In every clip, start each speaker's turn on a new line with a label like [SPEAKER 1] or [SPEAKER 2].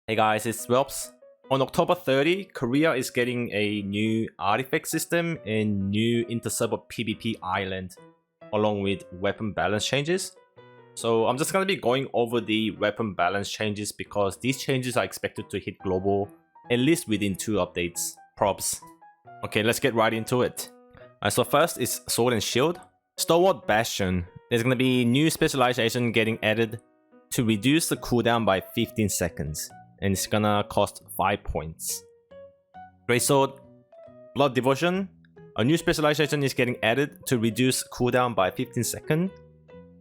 [SPEAKER 1] Hey guys, it's Welps. On October 30, Korea is getting a new artifact system and new inter-server PvP island, along with weapon balance changes. So I'm just going to be going over the weapon balance changes because these changes are expected to hit global at least within 2 updates. Props. Okay, let's get right into it. So first is Sword and Shield. Stalwart Bastion. There's going to be new specialization getting added to reduce the cooldown by 15 seconds. And it's gonna cost 5 points. Greatsword, Blood Devotion. A new specialization is getting added to reduce cooldown by 15 seconds.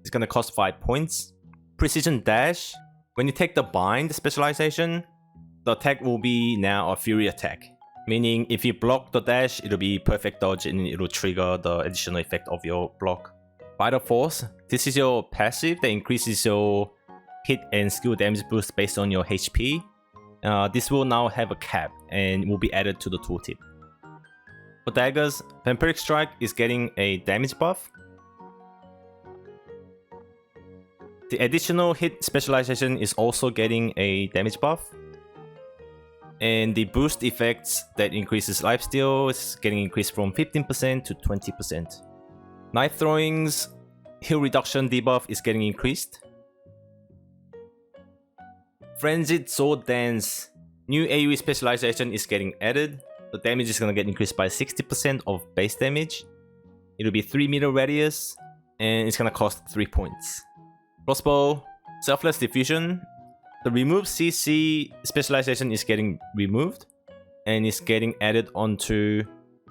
[SPEAKER 1] It's gonna cost 5 points. Precision Dash. When you take the Bind specialization, the attack will be now a Fury attack. Meaning if you block the dash, it'll be perfect dodge and it'll trigger the additional effect of your block. Vital Force. This is your passive that increases your hit and skill damage boost based on your HP. This will now have a cap and will be added to the tooltip. For daggers, Vampiric Strike is getting a damage buff. The additional hit specialization is also getting a damage buff. And the boost effects that increases lifesteal is getting increased from 15% to 20%. Knife Throwing's heal reduction debuff is getting increased. Frenzied Sword Dance. New AoE specialization is getting added. The damage is going to get increased by 60% of base damage. It'll be 3 meter radius and it's going to cost 3 points. Crossbow, Selfless Diffusion. The remove CC specialization is getting removed and is getting added onto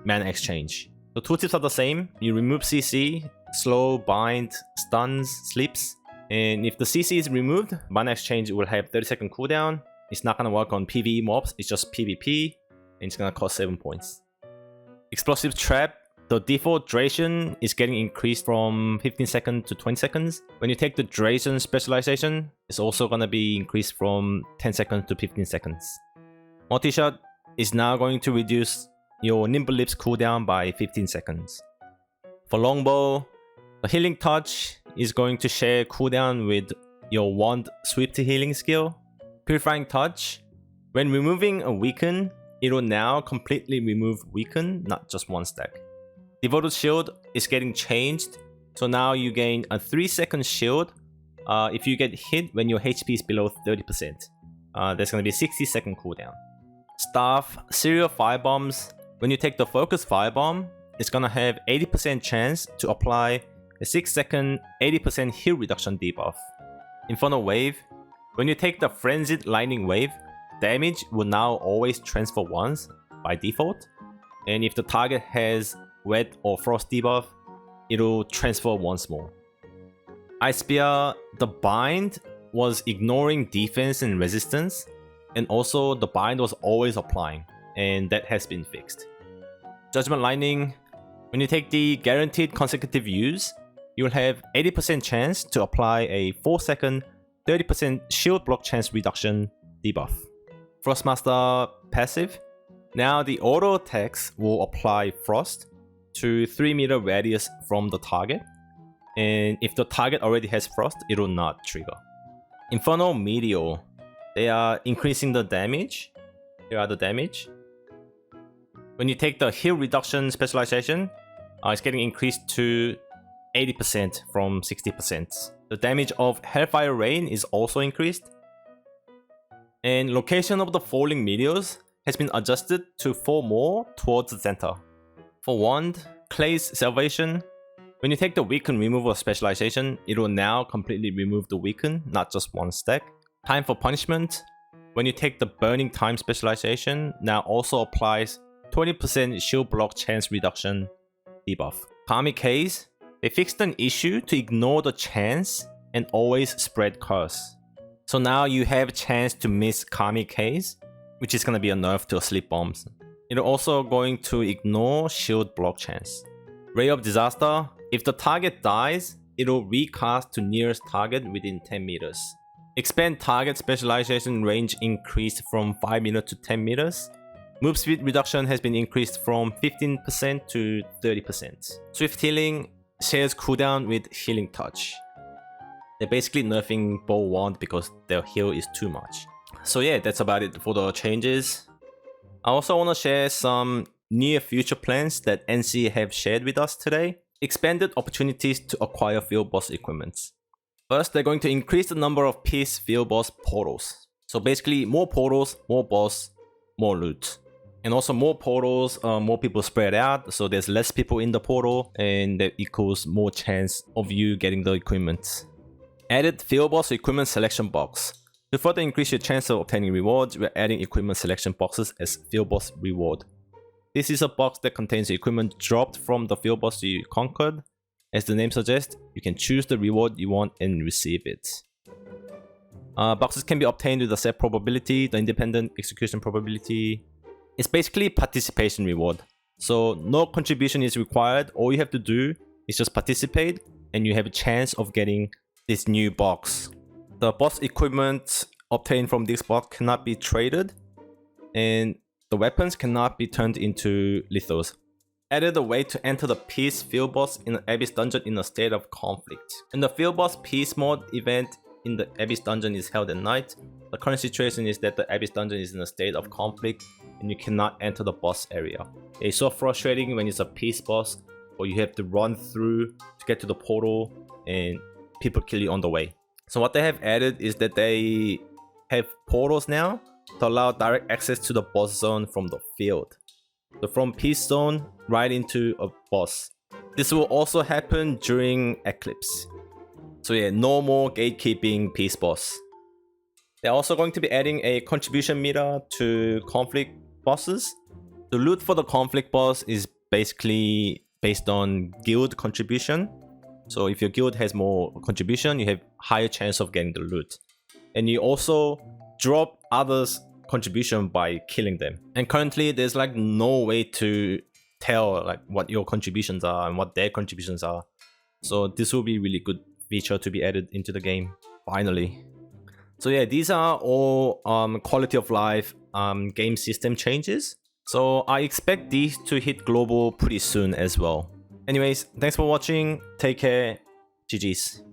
[SPEAKER 1] Mana Exchange. The tooltips are the same. You remove CC, slow, bind, stuns, sleeps. And if the CC is removed, Mana Exchange will have 30-second cooldown. It's not going to work on PvE mobs, it's just PvP. And it's going to cost 7 points. Explosive Trap. The default duration is getting increased from 15 seconds to 20 seconds. When you take the duration specialization, it's also going to be increased from 10 seconds to 15 seconds. Multi-shot is now going to reduce your Nimble Lips cooldown by 15 seconds. For Longbow, the Healing Touch is going to share cooldown with your Wand Sweep to Healing skill. Purifying Touch. When removing a weaken, it will now completely remove weaken, not just one stack. Devoted Shield is getting changed, so now you gain a 3-second shield if you get hit when your HP is below 30%. There's going to be a 60-second cooldown. Staff, Serial Firebombs. When you take the Focus Firebomb, it's going to have 80% chance to apply a 6-second 80% heal reduction debuff. Infernal Wave. When you take the Frenzied Lightning Wave, damage will now always transfer once by default. And if the target has Wet or Frost debuff, it'll transfer once more. Ice Spear. The Bind was ignoring defense and resistance. And also the Bind was always applying. And that has been fixed. Judgment Lightning. When you take the guaranteed consecutive use, you'll have 80% chance to apply a 4-second 30% shield block chance reduction debuff. Frostmaster passive. Now the auto attacks will apply frost to 3 meter radius from the target. And if the target already has frost, it will not trigger. Infernal Meteor. They are increasing the damage. Here are the damage. When you take the heal reduction specialization, it's getting increased to 80% from 60%. The damage of Hellfire Rain is also increased. And location of the falling meteors has been adjusted to fall more towards the center. For Wand, Clay's Salvation. When you take the Weaken removal specialization, it will now completely remove the Weaken, not just one stack. Time for Punishment. When you take the Burning Time specialization, now also applies 20% shield block chance reduction debuff. Karmic Haze. They fixed an issue to ignore the chance and always spread curse. So now you have a chance to miss Karmic Haze, which is going to be a nerf to sleep bombs. It's also going to ignore shield block chance. Ray of Disaster. If the target dies, it will recast to nearest target within 10 meters. Expand target specialization range increased from 5 meters to 10 meters. Move speed reduction has been increased from 15% to 30%. Swift Healing shares cooldown with Healing Touch. They're basically nerfing Bow Wand because their heal is too much. So yeah, that's about it for the changes. I also want to share some near future plans that NC have shared with us today. Expanded opportunities to acquire field boss equipments. First, they're going to increase the number of peace field boss portals. So basically, more portals, more boss, more loot. And also more portals, more people spread out, so there's less people in the portal, and that equals more chance of you getting the equipment. Added field boss equipment selection box. To further increase your chance of obtaining rewards, we're adding equipment selection boxes as field boss reward. This is a box that contains the equipment dropped from the field boss you conquered. As the name suggests, you can choose the reward you want and receive it. Boxes can be obtained with the set probability, the independent execution probability. It's basically participation reward. So no contribution is required. All you have to do is just participate and you have a chance of getting this new box. The boss equipment obtained from this box cannot be traded, and the weapons cannot be turned into lethals. Added a way to enter the peace field boss in the Abyss dungeon in a state of conflict. In the field boss peace mode event in the Abyss dungeon is held at night. The current situation is that the Abyss dungeon is in a state of conflict and you cannot enter the boss area. It's so frustrating when it's a peace boss or you have to run through to get to the portal and people kill you on the way. So what they have added is that they have portals now to allow direct access to the boss zone from the field. So from peace zone right into a boss. This will also happen during Eclipse. So yeah, no more gatekeeping peace boss. They're also going to be adding a contribution meter to conflict bosses. The loot for the conflict boss is basically based on guild contribution. So if your guild has more contribution, you have higher chance of getting the loot. And you also drop others' contribution by killing them. And currently there's like no way to tell like what your contributions are and what their contributions are. So this will be a really good feature to be added into the game, finally. So yeah, these are all quality of life game system changes. So I expect these to hit global pretty soon as well. Anyways, thanks for watching. Take care. GG's.